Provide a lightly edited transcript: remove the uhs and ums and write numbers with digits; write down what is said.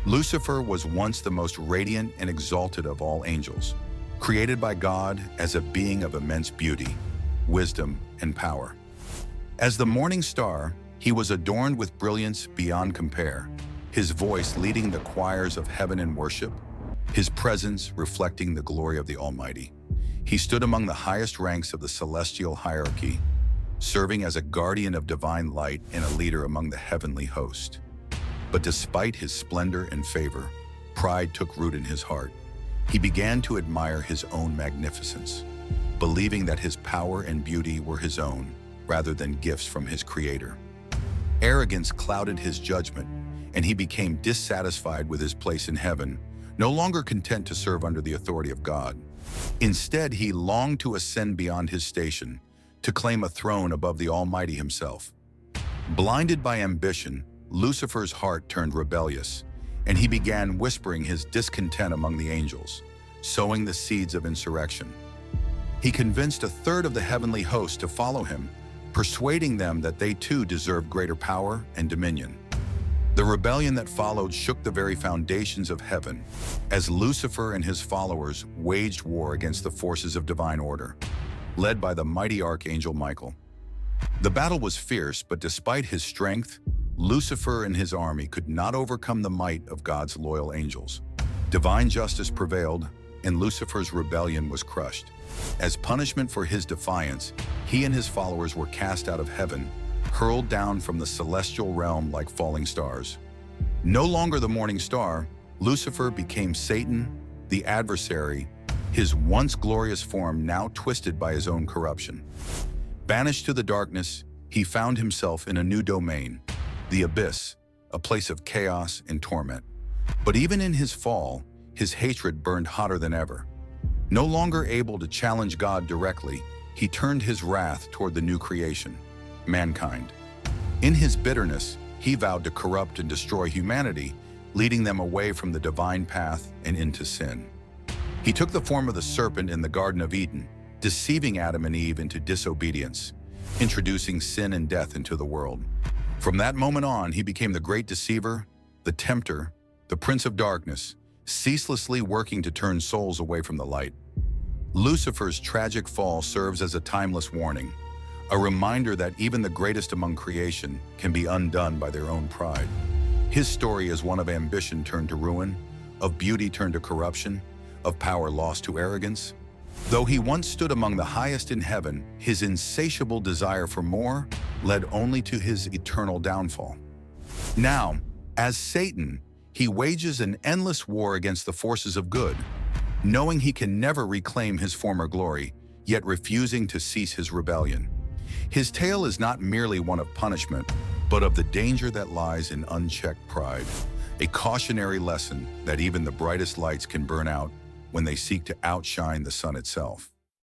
Lucifer was once the most radiant and exalted of all angels, created by God as a being of immense beauty, wisdom, and power. As the morning star, he was adorned with brilliance beyond compare, his voice leading the choirs of heaven in worship, his presence reflecting the glory of the Almighty. He stood among the highest ranks of the celestial hierarchy, serving as a guardian of divine light and a leader among the heavenly host. But despite his splendor and favor, pride took root in his heart. He began to admire his own magnificence, believing that his power and beauty were his own, rather than gifts from his Creator. Arrogance clouded his judgment, and he became dissatisfied with his place in heaven, no longer content to serve under the authority of God. Instead, he longed to ascend beyond his station, to claim a throne above the Almighty himself. Blinded by ambition, Lucifer's heart turned rebellious, and he began whispering his discontent among the angels, sowing the seeds of insurrection. He convinced a third of the heavenly host to follow him, persuading them that they too deserved greater power and dominion. The rebellion that followed shook the very foundations of heaven, as Lucifer and his followers waged war against the forces of divine order, led by the mighty archangel Michael. The battle was fierce, but despite his strength, Lucifer and his army could not overcome the might of God's loyal angels. Divine justice prevailed, and Lucifer's rebellion was crushed. As punishment for his defiance, he and his followers were cast out of heaven, hurled down from the celestial realm like falling stars. No longer the morning star, Lucifer became Satan, the adversary, his once glorious form now twisted by his own corruption. Banished to the darkness, he found himself in a new domain, the abyss, a place of chaos and torment. But even in his fall, his hatred burned hotter than ever. No longer able to challenge God directly, he turned his wrath toward the new creation, mankind. In his bitterness, he vowed to corrupt and destroy humanity, leading them away from the divine path and into sin. He took the form of the serpent in the Garden of Eden, deceiving Adam and Eve into disobedience, introducing sin and death into the world. From that moment on, he became the great deceiver, the tempter, the prince of darkness, ceaselessly working to turn souls away from the light. Lucifer's tragic fall serves as a timeless warning, a reminder that even the greatest among creation can be undone by their own pride. His story is one of ambition turned to ruin, of beauty turned to corruption, of power lost to arrogance. Though he once stood among the highest in heaven, his insatiable desire for more led only to his eternal downfall. Now, as Satan, he wages an endless war against the forces of good, knowing he can never reclaim his former glory, yet refusing to cease his rebellion. His tale is not merely one of punishment, but of the danger that lies in unchecked pride, a cautionary lesson that even the brightest lights can burn out when they seek to outshine the sun itself.